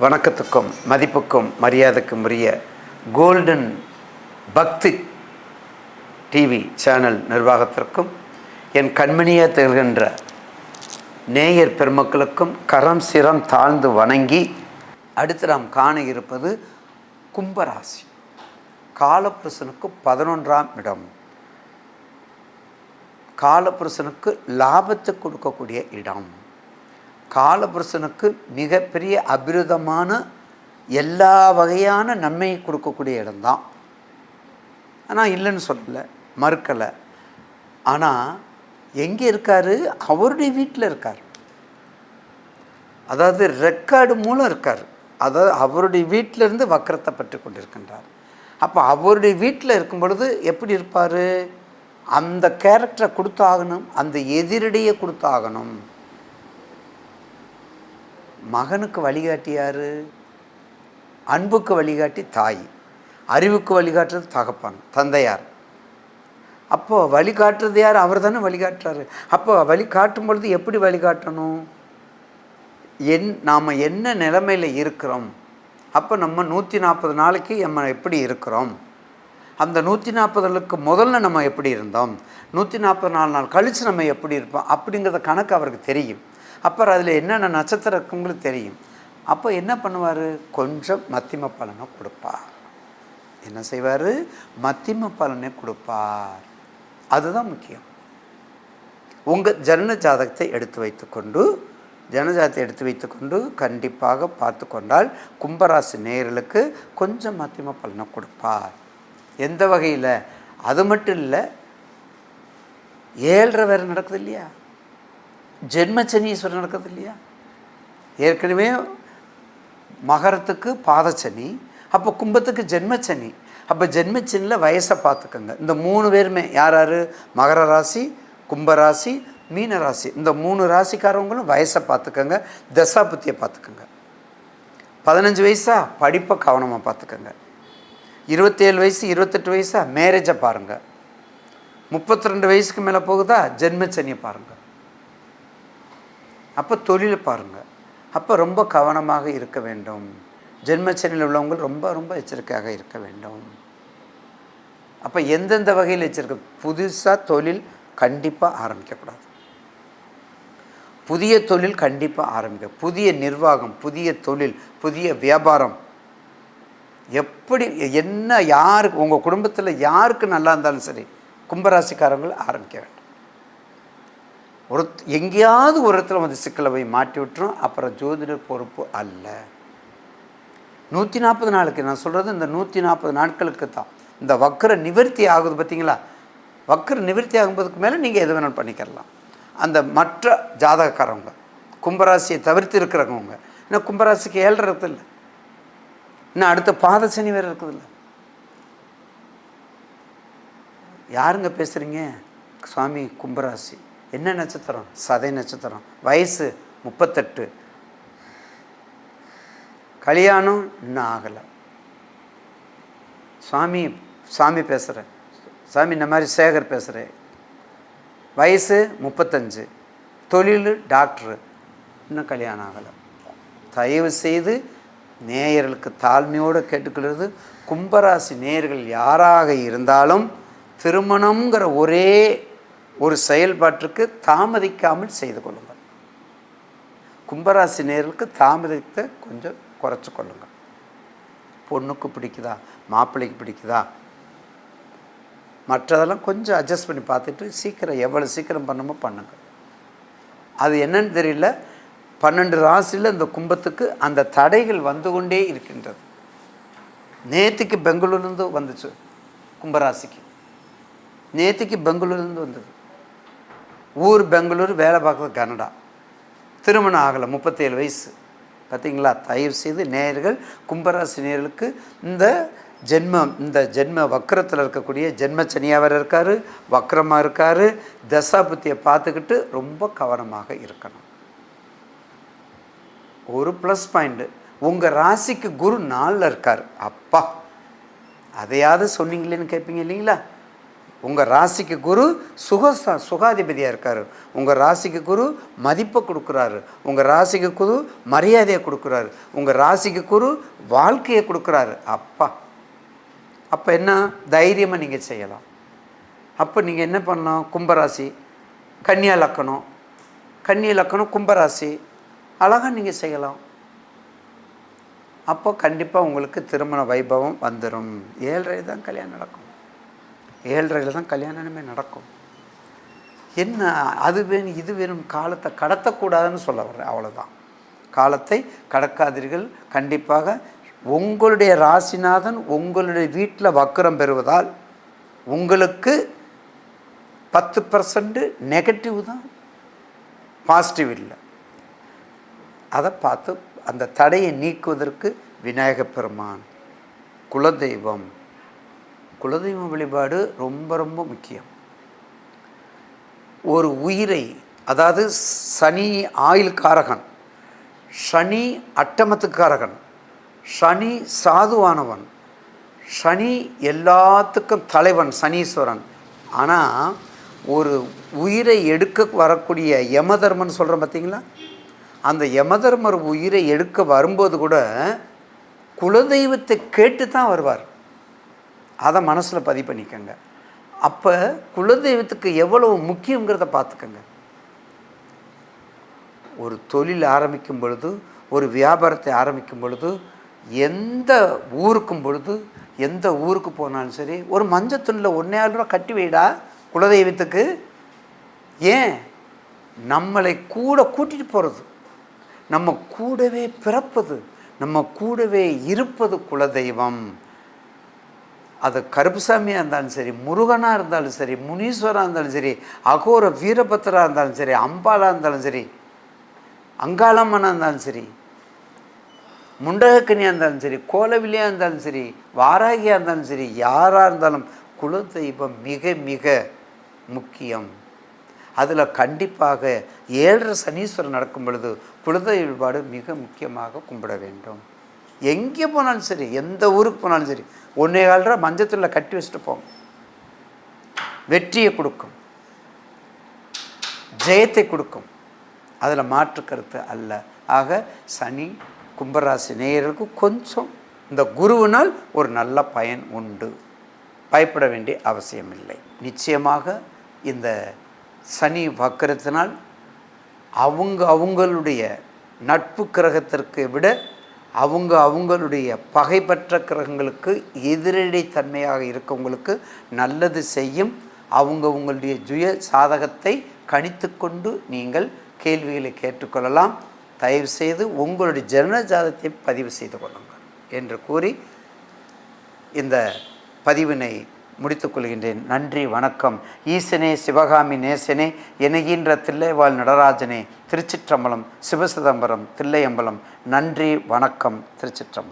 வணக்கத்துக்கும் மதிப்புக்கும் மரியாதைக்கும் உரிய கோல்டன் பக்தி டிவி சேனல் நிர்வாகத்திற்கும் என் கண்மணியாக திகழ்கின்ற நேயர் பெருமக்களுக்கும் கரம் சிரம் தாழ்ந்து வணங்கி அடுத்து நாம் காண இருப்பது கும்பராசி. காலபுருஷனுக்கு 11ஆம் இடம். காலபுருஷனுக்கு லாபத்தை கொடுக்கக்கூடிய இடம். காலபுருஷனுக்கு மிகப்பெரிய அபிருதமான எல்லா வகையான நன்மையை கொடுக்கக்கூடிய இடம்தான். ஆனால் இல்லைன்னு சொல்லலை, மறுக்கலை. ஆனால் எங்கே இருக்கார்? அவருடைய வீட்டில் இருக்கார். அதாவது ரெக்கார்டு மூலம் இருக்கார். அதாவது அவருடைய வீட்டிலேருந்து வக்கரத்தை பற்றி கொண்டிருக்கின்றார். அப்போ அவருடைய வீட்டில் இருக்கும் பொழுது எப்படி இருப்பார்? அந்த கேரக்டரை கொடுத்தாகணும், அந்த எதிரடியை கொடுத்தாகணும். மகனுக்கு வழிகாட்டி யார்? அன்புக்கு வழிகாட்டி தாய், அறிவுக்கு வழிகாட்டுறது தகப்பன், தந்தையார். அப்போது வழிகாட்டுறது யார்? அவர் தானே வழிகாட்டுறாரு. அப்போ வழிகாட்டும் பொழுது எப்படி வழிகாட்டணும்? நாம் என்ன நிலைமையில் இருக்கிறோம்? அப்போ நம்ம 140 நாளைக்கு நம்ம எப்படி இருக்கிறோம்? அந்த 140 முதல்ல நம்ம எப்படி இருந்தோம்? 144 நாள் கழித்து நம்ம எப்படி இருப்போம்? அப்படிங்கிறத கணக்கு அவருக்கு தெரியும். அப்புறம் அதில் என்னென்ன நட்சத்திரம் இருக்குங்களுக்கு தெரியும். அப்போ என்ன பண்ணுவார்? கொஞ்சம் மத்திம பலனை கொடுப்பார். என்ன செய்வார்? மத்திம பலனை கொடுப்பார். அதுதான் முக்கியம். உங்கள் ஜனன ஜாதகத்தை எடுத்து வைத்துக்கொண்டு கண்டிப்பாக பார்த்து கொண்டால் கும்பராசி நேயர்களுக்கு கொஞ்சம் மத்திம பலனை கொடுப்பார். எந்த வகையில்? அது மட்டும் இல்லை, 7.5 வேறு நடக்குது இல்லையா? ஜென்மச்சனீஸ்வரர் நடக்குது இல்லையா? ஏற்கனவே மகரத்துக்கு பாதச்சனி, அப்போ கும்பத்துக்கு ஜென்மச்சனி. அப்போ ஜென்மச்சனியில் வயசை பார்த்துக்கோங்க. இந்த 3 பேருமே யார் யார்? மகர ராசி, கும்பராசி, மீன ராசி. இந்த 3 ராசிக்காரவங்களும் வயசை பார்த்துக்கோங்க, தசாபுத்தியை பார்த்துக்கோங்க. 15 வயசா படிப்பை கவனமாக பார்த்துக்கோங்க. 27 வயசு 28 வயசா மேரேஜை பாருங்கள். 32 வயசுக்கு மேலே போகுதா ஜென்மச்சனியை பாருங்கள். அப்போ தொழிலை பாருங்கள். அப்போ ரொம்ப கவனமாக இருக்க வேண்டும். ஜென்மச்சனியில் உள்ளவங்க ரொம்ப ரொம்ப எச்சரிக்கையாக இருக்க வேண்டும். அப்போ எந்தெந்த வகையில் எச்சரிக்கை? புதுசாக தொழில் கண்டிப்பாக ஆரம்பிக்கக்கூடாது. புதிய தொழில் கண்டிப்பாக ஆரம்பிக்க, புதிய நிர்வாகம், புதிய தொழில், புதிய வியாபாரம், எப்படி என்ன யாருக்கு உங்கள் குடும்பத்தில் யாருக்கு நல்லா இருந்தாலும் சரி கும்பராசிக்காரங்கள் ஆரம்பிக்க வேண்டும். எங்கேயாவது ஒரு இடத்துல வந்து சிக்கலை போய் மாட்டி விட்டுரும். அப்புறம் ஜோதிடர் பொறுப்பு அல்ல. 140 நாளுக்கு நான் சொல்கிறது, இந்த 140 நாட்களுக்கு தான் இந்த வக்கர நிவர்த்தி ஆகுது. பார்த்தீங்களா? வக்கர நிவர்த்தி ஆகும்போதுக்கு மேலே நீங்கள் எது வேணாலும் பண்ணிக்கிறலாம். அந்த மற்ற ஜாதகக்காரவங்க, கும்பராசியை தவிர்த்து இருக்கிறவங்க, இன்னும் கும்பராசிக்கு 7 இருக்குது இல்லை, இன்னும் அடுத்த பாதசனி வேறு இருக்குதுல்ல. யாருங்க பேசுகிறீங்க? சுவாமி கும்பராசி. என்ன நட்சத்திரம்? சதய நட்சத்திரம். வயசு 38. கல்யாணம் இன்னும் ஆகலை. சாமி பேசுகிறேன். சாமி இந்த மாதிரி சேகர் பேசுகிறேன். வயசு 35. தொழில் டாக்டரு. இன்னும் கல்யாணம் ஆகலை. தயவு செய்து நேயர்களுக்கு தாழ்மையோடு கேட்டுக்கொள்வது, கும்பராசி நேயர்கள் யாராக இருந்தாலும் திருமணங்கிற ஒரே ஒரு செயல்பாட்டுக்கு தாமதிக்காமல் செய்து கொள்ளுங்கள். கும்பராசி நேயர்களுக்கு தாமதத்தை கொஞ்சம் குறைச்சி கொள்ளுங்கள். பொண்ணுக்கு பிடிக்குதா, மாப்பிள்ளைக்கு பிடிக்குதா, மற்றதெல்லாம் கொஞ்சம் அட்ஜஸ்ட் பண்ணி பார்த்துட்டு சீக்கிரம் எவ்வளோ சீக்கிரம் பண்ணுமோ பண்ணுங்கள். அது என்னன்னு தெரியல, 12 ராசியில் இந்த கும்பத்துக்கு அந்த தடைகள் வந்து கொண்டே இருக்கின்றது. நேற்றுக்கு பெங்களூர்லேருந்து வந்துச்சு கும்பராசிக்கு. நேற்றுக்கு பெங்களூர்லேருந்து வந்தது. ஊர் பெங்களூர், வேலை பார்க்குறது கனடா. திருமணம் ஆகலை, 37 வயசு. பார்த்தீங்களா? தயவு செய்து நேயர்கள், கும்பராசி நேயர்களுக்கு இந்த ஜென்ம வக்கரத்தில் இருக்கக்கூடிய ஜென்மச்சனியாக வேறு இருக்கார், வக்கரமாக இருக்கார். தசாபுத்தியை பார்த்துக்கிட்டு ரொம்ப கவனமாக இருக்கணும். ஒரு ப்ளஸ் பாயிண்ட்டு, உங்கள் ராசிக்கு குரு 4ல் இருக்கார். அப்பா, அதையாவது சொன்னீங்களேன்னு கேட்பீங்க இல்லைங்களா? உங்கள் ராசிக்கு குரு சுகாதிபதியாக இருக்கார். உங்கள் ராசிக்கு குரு மதிப்பை கொடுக்குறாரு. உங்கள் ராசிக்கு குரு மரியாதையை கொடுக்குறாரு. உங்கள் ராசிக்கு குரு வாழ்க்கையை கொடுக்குறாரு. அப்போ என்ன தைரியமாக நீங்கள் செய்யலாம். அப்போ நீங்கள் என்ன பண்ணலாம்? கும்பராசி, கன்னியா லக்கணம், கன்னி லக்கணம், கும்பராசி அழகாக நீங்கள் செய்யலாம். அப்போ கண்டிப்பாக உங்களுக்கு திருமண வைபவம் வந்துடும். 7:30 தான் கல்யாணம் நடக்கும். 7:30 தான் கல்யாணமே நடக்கும். என்ன அது வேணும் இது வேணும், காலத்தை கடத்தக்கூடாதுன்னு சொல்ல வர்றேன், அவ்வளோதான். காலத்தை கடக்காதீர்கள். கண்டிப்பாக உங்களுடைய ராசிநாதன் உங்களுடைய வீட்டில் வக்கரம் பெறுவதால் உங்களுக்கு 10% நெகட்டிவ் தான், பாசிட்டிவ் இல்லை. அதை பார்த்து அந்த தடையை நீக்குவதற்கு விநாயகப் பெருமான், குலதெய்வம் வழிபாடு ரொம்ப ரொம்ப முக்கியம். ஒரு உயிரை, அதாவது சனி ஆயுள் காரகன், சனி அட்டமத்துக்காரகன், சனி சாதுவானவன், சனி எல்லாத்துக்கும் தலைவன் சனீஸ்வரன். ஆனால் ஒரு உயிரை எடுக்க வரக்கூடிய யமதர்மன் சொல்கிறோம் பார்த்தீங்களா, அந்த யமதர்மர் உயிரை எடுக்க வரும்போது கூட குலதெய்வத்தை கேட்டு தான் வருவார். அதை மனசில் பதிவு பண்ணிக்கோங்க. அப்போ குலதெய்வத்துக்கு எவ்வளவு முக்கியங்கிறத பார்த்துக்கோங்க. ஒரு தொழில் ஆரம்பிக்கும் பொழுது, ஒரு வியாபாரத்தை ஆரம்பிக்கும் பொழுது, எந்த ஊருக்கு போனாலும் சரி, ஒரு மஞ்சத்துணியில் 1,000 ரூபா கட்டி வைடா குலதெய்வத்துக்கு. ஏன்? நம்மளை கூட கூட்டிகிட்டு போகிறது, நம்ம கூடவே பிறப்பது, நம்ம கூடவே இருப்பது குலதெய்வம். அது கருப்புசாமியாக இருந்தாலும் சரி, முருகனாக இருந்தாலும் சரி, முனீஸ்வராக இருந்தாலும் சரி, அகோர வீரபத்திராக இருந்தாலும் சரி, அம்பாலாக இருந்தாலும் சரி, அங்காளம்மனாக இருந்தாலும் சரி, முண்டகக்கனியாக இருந்தாலும் சரி, கோலவிலியாக இருந்தாலும் சரி, வாராகியாக இருந்தாலும் சரி, யாராக இருந்தாலும் குலதெய்வம் மிக மிக முக்கியம். அதில் கண்டிப்பாக 7:30 சனீஸ்வரன் நடக்கும் பொழுது குலதெய்வ வழிபாடு மிக முக்கியமாக கும்பிட வேண்டும். எங்கே போனாலும் சரி, எந்த ஊருக்கு போனாலும் சரி, 1,4 ரூபா மஞ்சத்தில் கட்டி வச்சுட்டு போங்க. வெற்றியை கொடுக்கும், ஜெயத்தை கொடுக்கும், அதில் மாற்று கருத்து அல்ல. ஆக சனி கும்பராசி நேயர்களுக்கு கொஞ்சம் இந்த குருவினால் ஒரு நல்ல பயன் உண்டு, பயப்பட வேண்டிய அவசியமில்லை. நிச்சயமாக இந்த சனி வக்கரத்தினால் அவங்களுடைய நட்பு கிரகத்திற்கு விட அவங்களுடைய பகைப்பற்ற கிரகங்களுக்கு எதிரடை தன்மையாக இருக்கவங்களுக்கு நல்லது செய்யும். உங்களுடைய சுய சாதகத்தை கணித்து கொண்டு நீங்கள் கேள்விகளை கேட்டுக்கொள்ளலாம். தயவுசெய்து உங்களுடைய ஜனன ஜாதகத்தை பதிவு செய்து கொள்ளுங்கள் என்று கூறி இந்த பதிவினை முடித்துக்கொள்கின்றேன். நன்றி, வணக்கம். ஈசனே, சிவகாமி நேசனே, எனுகின்ற தில்லைவாழ் நடராஜனே, திருச்சிற்றம்பலம், சிவசிதம்பரம், தில்லையம்பலம். நன்றி, வணக்கம். திருச்சிற்றம்பலம்.